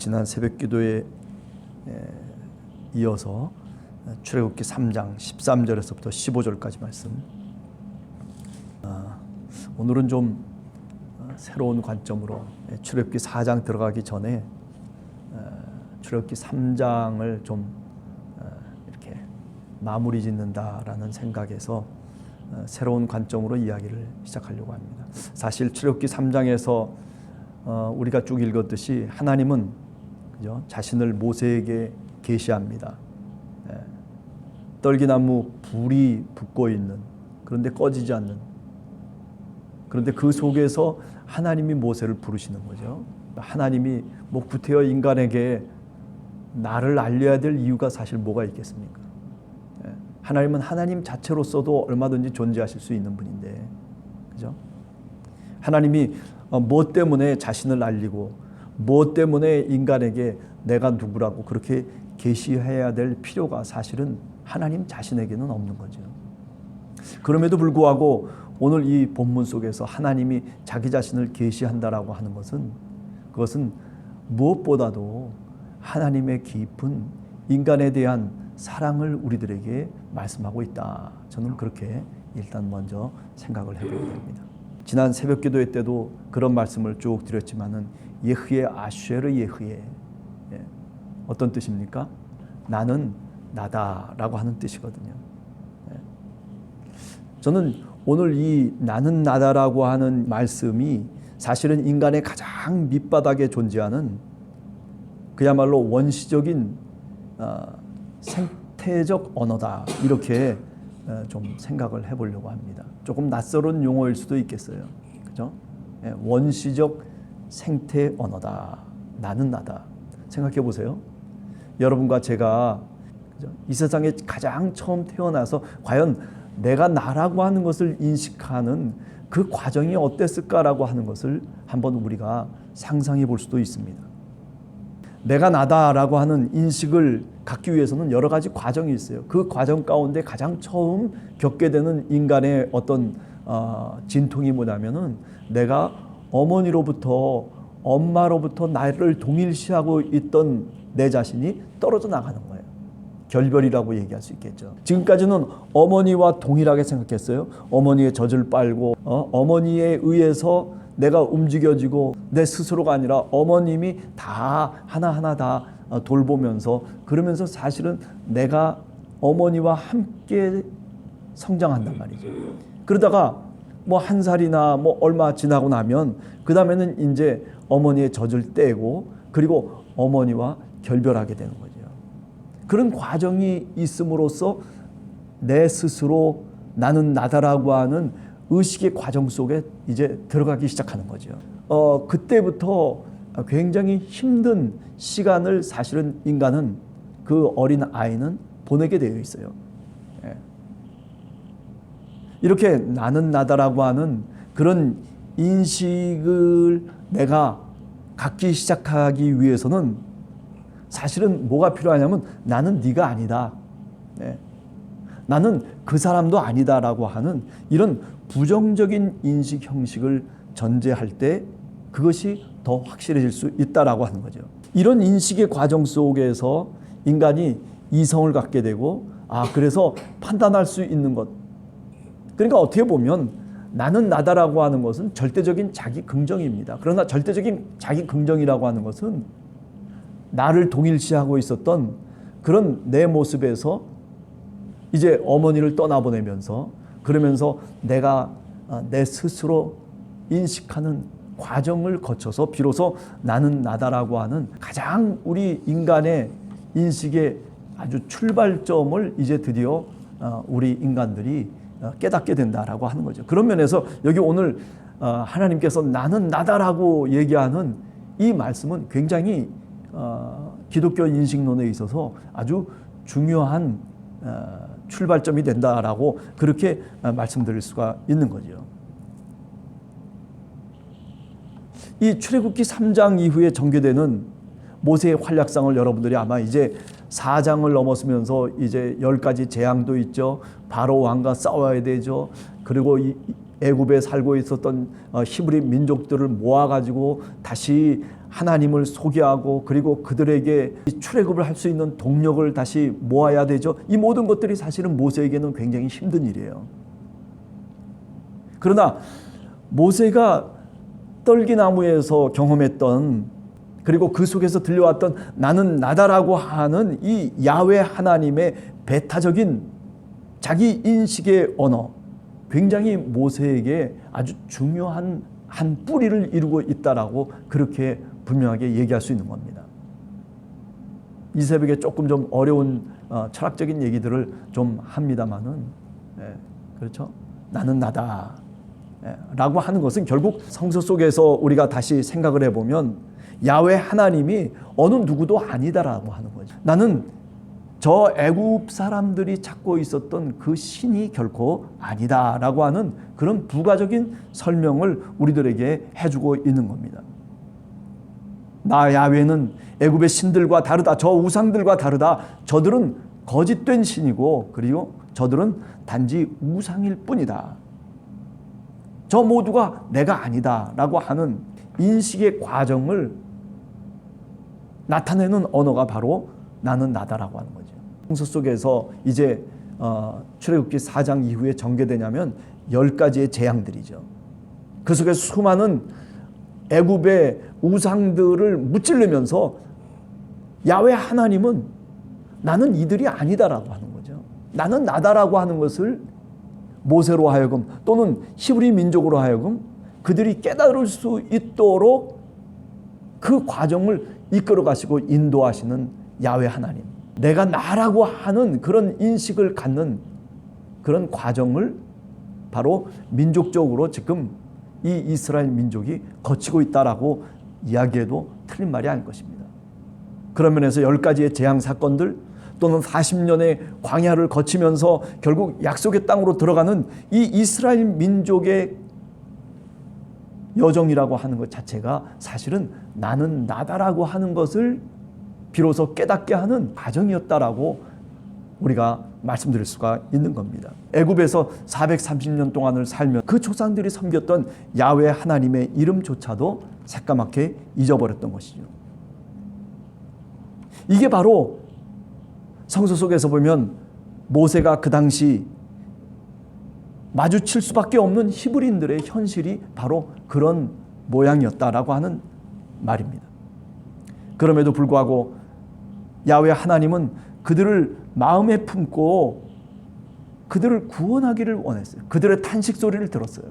지난 새벽기도에 이어서 출애굽기 3장 13절에서부터 15절까지 말씀. 오늘은 좀 새로운 관점으로 출애굽기 4장 들어가기 전에 출애굽기 3장을 좀 이렇게 마무리 짓는다라는 생각에서 새로운 관점으로 이야기를 시작하려고 합니다. 사실 출애굽기 3장에서 우리가 쭉 읽었듯이 하나님은 그죠? 자신을 모세에게 계시합니다. 떨기나무 불이 붙고 있는, 그런데 꺼지지 않는, 그런데 그 속에서 하나님이 모세를 부르시는 거죠. 하나님이 뭐 구태여 인간에게 나를 알려야 될 이유가 사실 뭐가 있겠습니까? 하나님은 하나님 자체로서도 얼마든지 존재하실 수 있는 분인데, 그죠? 하나님이 무엇 때문에 자신을 알리고 무엇 때문에 인간에게 내가 누구라고 그렇게 계시해야 될 필요가 사실은 하나님 자신에게는 없는 거죠. 그럼에도 불구하고 오늘 이 본문 속에서 하나님이 자기 자신을 계시한다라고 하는 것은, 그것은 무엇보다도 하나님의 깊은 인간에 대한 사랑을 우리들에게 말씀하고 있다. 저는 그렇게 일단 먼저 생각을 해보게 됩니다. 지난 새벽 기도회 때도 그런 말씀을 쭉 드렸지만은 예흐예 아쉐르 예흐예, 어떤 뜻입니까? 나는 나다라고 하는 뜻이거든요. 저는 오늘 이 나는 나다라고 하는 말씀이 사실은 인간의 가장 밑바닥에 존재하는 그야말로 원시적인 생태적 언어다, 이렇게 좀 생각을 해보려고 합니다. 조금 낯설은 용어일 수도 있겠어요. 그죠? 원시적 생태 언어다. 나는 나다. 생각해 보세요. 여러분과 제가 이 세상에 가장 처음 태어나서 과연 내가 나라고 하는 것을 인식하는 그 과정이 어땠을까라고 하는 것을 한번 우리가 상상해 볼 수도 있습니다. 내가 나다라고 하는 인식을 갖기 위해서는 여러 가지 과정이 있어요. 그 과정 가운데 가장 처음 겪게 되는 인간의 어떤 진통이 뭐냐면은 내가 어머니로부터, 엄마로부터 나를 동일시하고 있던 내 자신이 떨어져 나가는 거예요. 결별이라고 얘기할 수 있겠죠. 지금까지는 어머니와 동일하게 생각했어요. 어머니의 젖을 빨고 어머니에 의해서 내가 움직여지고 내 스스로가 아니라 어머님이 다 하나하나 다 돌보면서, 그러면서 사실은 내가 어머니와 함께 성장한단 말이죠. 그러다가 뭐 한 살이나 뭐 얼마 지나고 나면 그 다음에는 이제 어머니의 젖을 떼고 그리고 어머니와 결별하게 되는 거죠. 그런 과정이 있음으로써 내 스스로 나는 나다라고 하는 의식의 과정 속에 이제 들어가기 시작하는 거죠. 그때부터 굉장히 힘든 시간을 사실은 인간은, 그 어린 아이는 보내게 되어 있어요. 이렇게 나는 나다라고 하는 그런 인식을 내가 갖기 시작하기 위해서는 사실은 뭐가 필요하냐면 나는 네가 아니다. 나는 그 사람도 아니다라고 하는 이런 부정적인 인식 형식을 전제할 때 그것이 더 확실해질 수 있다라고 하는 거죠. 이런 인식의 과정 속에서 인간이 이성을 갖게 되고, 그래서 판단할 수 있는 것. 그러니까 어떻게 보면 나는 나다라고 하는 것은 절대적인 자기 긍정입니다. 그러나 절대적인 자기 긍정이라고 하는 것은 나를 동일시하고 있었던 그런 내 모습에서 이제 어머니를 떠나보내면서, 그러면서 내가 내 스스로 인식하는 과정을 거쳐서 비로소 나는 나다라고 하는 가장 우리 인간의 인식의 아주 출발점을 이제 드디어 우리 인간들이 깨닫게 된다라고 하는 거죠. 그런 면에서 여기 오늘 하나님께서 나는 나다라고 얘기하는 이 말씀은 굉장히 기독교 인식론에 있어서 아주 중요한 출발점이 된다라고 그렇게 말씀드릴 수가 있는 거죠. 이 출애굽기 3장 이후에 전개되는 모세의 활약상을 여러분들이 아마 이제 4장을 넘었으면서 이제 10가지 재앙도 있죠. 바로 왕과 싸워야 되죠. 그리고 애굽에 살고 있었던 히브리 민족들을 모아가지고 다시 하나님을 소개하고 그리고 그들에게 출애굽을 할 수 있는 동력을 다시 모아야 되죠. 이 모든 것들이 사실은 모세에게는 굉장히 힘든 일이에요. 그러나 모세가 떨기나무에서 경험했던, 그리고 그 속에서 들려왔던 나는 나다라고 하는 이 야훼 하나님의 배타적인 자기 인식의 언어, 굉장히 모세에게 아주 중요한 한 뿌리를 이루고 있다라고 그렇게 분명하게 얘기할 수 있는 겁니다. 이 새벽에 조금 좀 어려운 철학적인 얘기들을 좀 합니다만은, 그렇죠? 나는 나다 라고 하는 것은 결국 성서 속에서 우리가 다시 생각을 해보면 야훼 하나님이 어느 누구도 아니다라고 하는 거죠. 나는 저 애굽 사람들이 찾고 있었던 그 신이 결코 아니다라고 하는 그런 부가적인 설명을 우리들에게 해주고 있는 겁니다. 나 야훼는 애굽의 신들과 다르다. 저 우상들과 다르다. 저들은 거짓된 신이고 그리고 저들은 단지 우상일 뿐이다. 저 모두가 내가 아니다라고 하는 인식의 과정을 나타내는 언어가 바로 나는 나다라고 하는 거죠. 성서 속에서 이제 출애굽기 4장 이후에 전개되냐면 10가지의 재앙들이죠. 그 속에 수많은 애굽의 우상들을 무찌르면서 야훼 하나님은 나는 이들이 아니다라고 하는 거죠. 나는 나다라고 하는 것을 모세로 하여금 또는 히브리 민족으로 하여금 그들이 깨달을 수 있도록 그 과정을 이끌어 가시고 인도하시는 야훼 하나님, 내가 나라고 하는 그런 인식을 갖는 그런 과정을 바로 민족적으로 지금 이 이스라엘 민족이 거치고 있다라고 이야기해도 틀린 말이 아닐 것입니다. 그런 면에서 10가지의 재앙 사건들 또는 40년의 광야를 거치면서 결국 약속의 땅으로 들어가는 이 이스라엘 민족의 여정이라고 하는 것 자체가 사실은 나는 나다라고 하는 것을 비로소 깨닫게 하는 과정이었다라고 우리가 말씀드릴 수가 있는 겁니다. 애굽에서 430년 동안을 살며 그 조상들이 섬겼던 야훼 하나님의 이름조차도 새까맣게 잊어버렸던 것이죠. 이게 바로 성서 속에서 보면 모세가 그 당시 마주칠 수밖에 없는 히브리인들의 현실이 바로 그런 모양이었다라고 하는 말입니다. 그럼에도 불구하고 야훼 하나님은 그들을 마음에 품고 그들을 구원하기를 원했어요. 그들의 탄식 소리를 들었어요.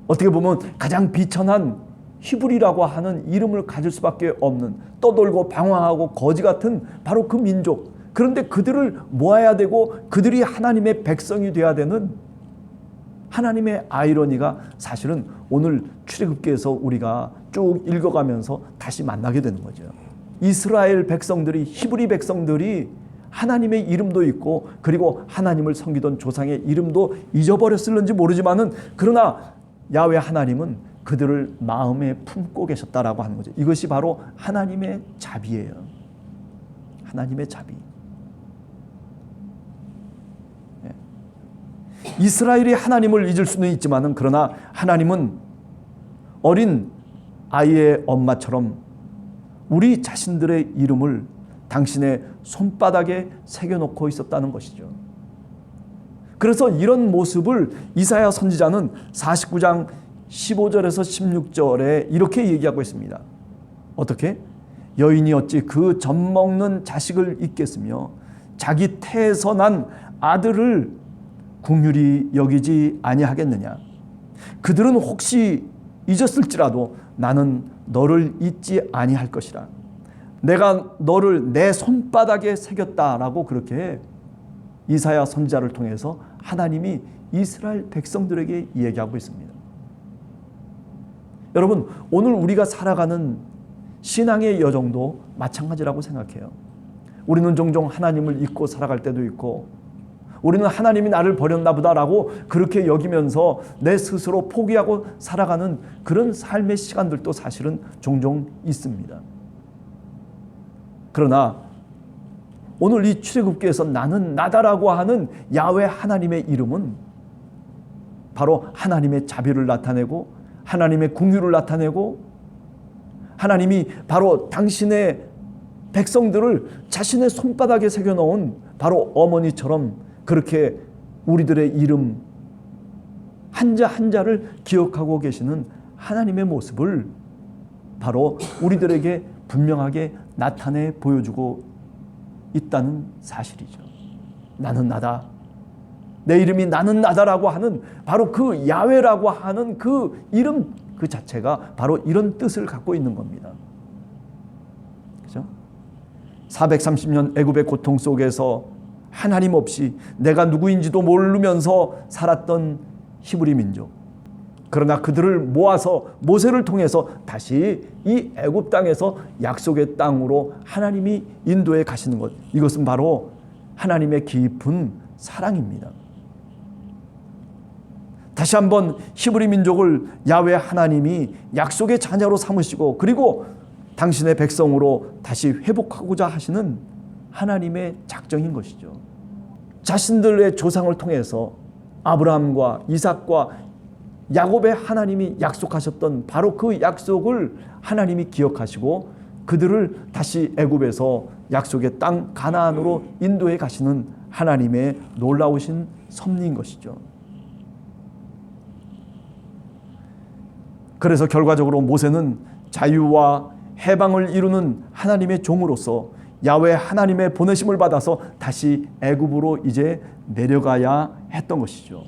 어떻게 보면 가장 비천한 히브리라고 하는 이름을 가질 수밖에 없는, 떠돌고 방황하고 거지 같은 바로 그 민족, 그런데 그들을 모아야 되고 그들이 하나님의 백성이 되어야 되는 하나님의 아이러니가 사실은 오늘 출애굽기에서 우리가 쭉 읽어가면서 다시 만나게 되는 거죠. 이스라엘 백성들이, 히브리 백성들이 하나님의 이름도 있고 그리고 하나님을 섬기던 조상의 이름도 잊어버렸을는지 모르지만은 그러나 야훼 하나님은 그들을 마음에 품고 계셨다라고 하는 거죠. 이것이 바로 하나님의 자비예요. 하나님의 자비. 이스라엘이 하나님을 잊을 수는 있지만은 그러나 하나님은 어린 아이의 엄마처럼 우리 자신들의 이름을 당신의 손바닥에 새겨놓고 있었다는 것이죠. 그래서 이런 모습을 이사야 선지자는 49장 15절에서 16절에 이렇게 얘기하고 있습니다. 어떻게? 여인이 어찌 그 젖먹는 자식을 잊겠으며 자기 태에서 난 아들을 긍휼히 여기지 아니하겠느냐. 그들은 혹시 잊었을지라도 나는 너를 잊지 아니할 것이라. 내가 너를 내 손바닥에 새겼다라고 그렇게 이사야 선지자를 통해서 하나님이 이스라엘 백성들에게 얘기하고 있습니다. 여러분, 오늘 우리가 살아가는 신앙의 여정도 마찬가지라고 생각해요. 우리는 종종 하나님을 잊고 살아갈 때도 있고 우리는 하나님이 나를 버렸나 보다라고 그렇게 여기면서 내 스스로 포기하고 살아가는 그런 삶의 시간들도 사실은 종종 있습니다. 그러나 오늘 이 출애굽기에서 나는 나다라고 하는 야훼 하나님의 이름은 바로 하나님의 자비를 나타내고 하나님의 긍휼을 나타내고 하나님이 바로 당신의 백성들을 자신의 손바닥에 새겨놓은 바로 어머니처럼 그렇게 우리들의 이름 한자 한자를 기억하고 계시는 하나님의 모습을 바로 우리들에게 분명하게 나타내 보여주고 있다는 사실이죠. 나는 나다. 내 이름이 나는 나다라고 하는 바로 그 야훼라고 하는 그 이름 그 자체가 바로 이런 뜻을 갖고 있는 겁니다. 그죠? 430년 애굽의 고통 속에서 하나님 없이 내가 누구인지도 모르면서 살았던 히브리 민족. 그러나 그들을 모아서 모세를 통해서 다시 이 애굽 땅에서 약속의 땅으로 하나님이 인도해 가시는 것. 이것은 바로 하나님의 깊은 사랑입니다. 다시 한번 히브리 민족을 야훼 하나님이 약속의 자녀로 삼으시고 그리고 당신의 백성으로 다시 회복하고자 하시는 하나님의 작정인 것이죠. 자신들의 조상을 통해서 아브라함과 이삭과 야곱의 하나님이 약속하셨던 바로 그 약속을 하나님이 기억하시고 그들을 다시 애굽에서 약속의 땅 가나안으로 인도해 가시는 하나님의 놀라우신 섭리인 것이죠. 그래서 결과적으로 모세는 자유와 해방을 이루는 하나님의 종으로서 야훼 하나님의 보내심을 받아서 다시 애굽으로 이제 내려가야 했던 것이죠.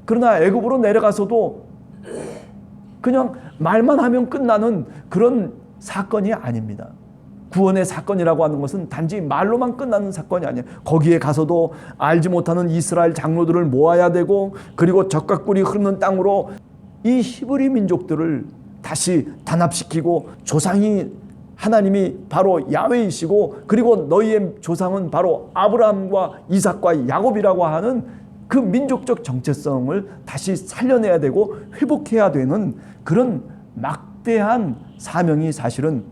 그러나 애굽으로 내려가서도 그냥 말만 하면 끝나는 그런 사건이 아닙니다. 구원의 사건이라고 하는 것은 단지 말로만 끝나는 사건이 아니에요. 거기에 가서도 알지 못하는 이스라엘 장로들을 모아야 되고 그리고 젖과 꿀이 흐르는 땅으로 이 히브리 민족들을 다시 단합시키고 조상이 하나님이 바로 야훼이시고 그리고 너희의 조상은 바로 아브라함과 이삭과 야곱이라고 하는 그 민족적 정체성을 다시 살려내야 되고 회복해야 되는 그런 막대한 사명이 사실은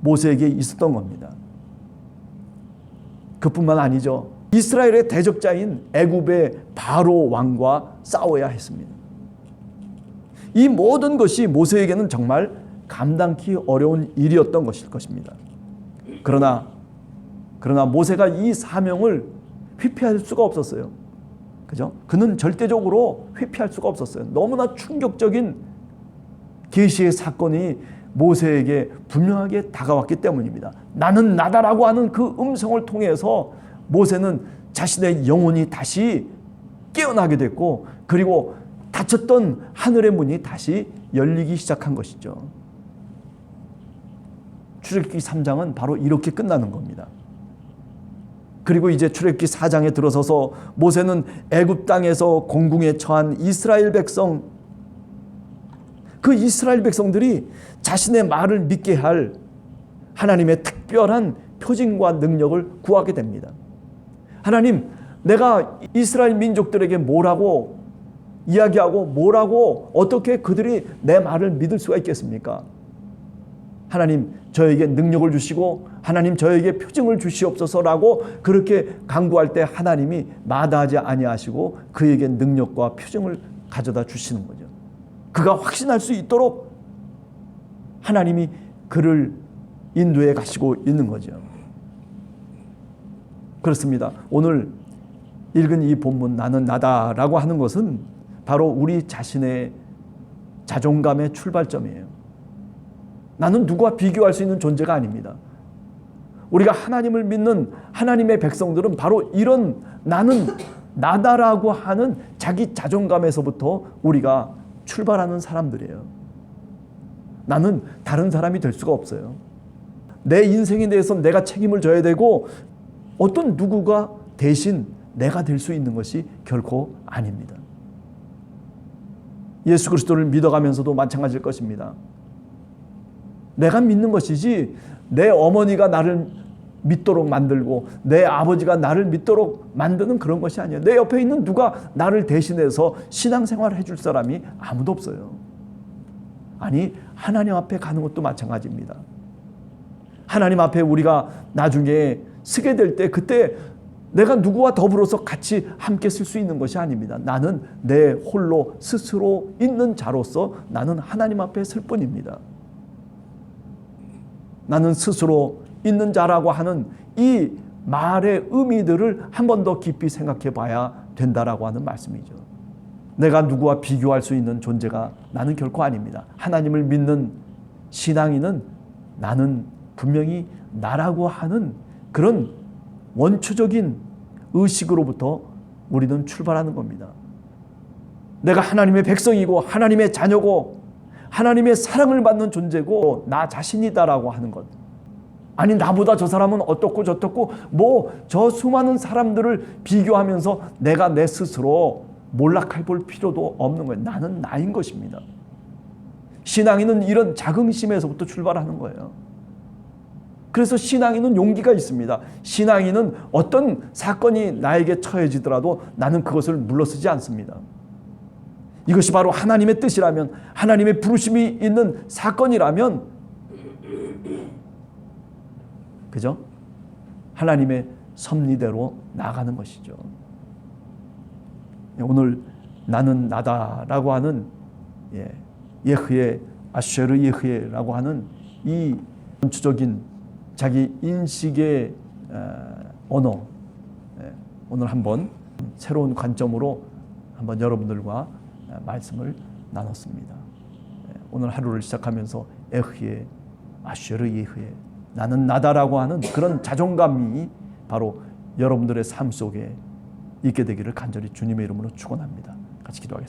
모세에게 있었던 겁니다. 그뿐만 아니죠. 이스라엘의 대적자인 애굽의 바로 왕과 싸워야 했습니다. 이 모든 것이 모세에게는 정말 감당기 어려운 일이었던 것일 것입니다. 그러나 모세가 이 사명을 회피할 수가 없었어요. 그죠? 그는 절대적으로 회피할 수가 없었어요. 너무나 충격적인 계시의 사건이 모세에게 분명하게 다가왔기 때문입니다. 나는 나다라고 하는 그 음성을 통해서 모세는 자신의 영혼이 다시 깨어나게 됐고 그리고 닫혔던 하늘의 문이 다시 열리기 시작한 것이죠. 출애굽기 3장은 바로 이렇게 끝나는 겁니다. 그리고 이제 출애굽기 4장에 들어서서 모세는 애굽 땅에서 공궁에 처한 이스라엘 백성, 그 이스라엘 백성들이 자신의 말을 믿게 할 하나님의 특별한 표징과 능력을 구하게 됩니다. 하나님, 내가 이스라엘 민족들에게 뭐라고 이야기하고 뭐라고 어떻게 그들이 내 말을 믿을 수가 있겠습니까? 하나님, 저에게 능력을 주시고 하나님 저에게 표징을 주시옵소서라고 그렇게 간구할 때 하나님이 마다하지 아니하시고 그에게 능력과 표징을 가져다 주시는 거죠. 그가 확신할 수 있도록 하나님이 그를 인도해 가시고 있는 거죠. 그렇습니다. 오늘 읽은 이 본문 나는 나다라고 하는 것은 바로 우리 자신의 자존감의 출발점이에요. 나는 누구와 비교할 수 있는 존재가 아닙니다. 우리가 하나님을 믿는 하나님의 백성들은 바로 이런 나는 나다라고 하는 자기 자존감에서부터 우리가 출발하는 사람들이에요. 나는 다른 사람이 될 수가 없어요. 내 인생에 대해서 내가 책임을 져야 되고 어떤 누구가 대신 내가 될 수 있는 것이 결코 아닙니다. 예수 그리스도를 믿어가면서도 마찬가지일 것입니다. 내가 믿는 것이지 내 어머니가 나를 믿도록 만들고 내 아버지가 나를 믿도록 만드는 그런 것이 아니에요. 내 옆에 있는 누가 나를 대신해서 신앙생활을 해줄 사람이 아무도 없어요. 아니, 하나님 앞에 가는 것도 마찬가지입니다. 하나님 앞에 우리가 나중에 서게 될 때 그때 내가 누구와 더불어서 같이 함께 쓸 수 있는 것이 아닙니다. 나는 내 홀로 스스로 있는 자로서 나는 하나님 앞에 설 뿐입니다. 나는 스스로 있는 자라고 하는 이 말의 의미들을 한 번 더 깊이 생각해 봐야 된다라고 하는 말씀이죠. 내가 누구와 비교할 수 있는 존재가 나는 결코 아닙니다. 하나님을 믿는 신앙인은 나는 분명히 나라고 하는 그런 원초적인 의식으로부터 우리는 출발하는 겁니다. 내가 하나님의 백성이고 하나님의 자녀고 하나님의 사랑을 받는 존재고 나 자신이다라고 하는 것. 아니 나보다 저 사람은 어떻고 저떻고 뭐 저 수많은 사람들을 비교하면서 내가 내 스스로 몰락해 볼 필요도 없는 거예요. 나는 나인 것입니다. 신앙인은 이런 자긍심에서부터 출발하는 거예요. 그래서 신앙인은 용기가 있습니다. 신앙인은 어떤 사건이 나에게 처해지더라도 나는 그것을 물러서지 않습니다. 이것이 바로 하나님의 뜻이라면, 하나님의 부르심이 있는 사건이라면, 그죠? 하나님의 섭리대로 나아가는 것이죠. 오늘 나는 나다라고 하는 예흐예, 아쉐르 예흐예라고 하는 이 원초적인 자기 인식의 언어, 오늘 한번 새로운 관점으로 한번 여러분들과 말씀을 나눴습니다. 오늘 하루를 시작하면서 에흐예, 아쉐르 예흐예, 나는 나다라고 하는 그런 자존감이 바로 여러분들의 삶 속에 있게 되기를 간절히 주님의 이름으로 축원합니다. 같이 기도하겠습니다.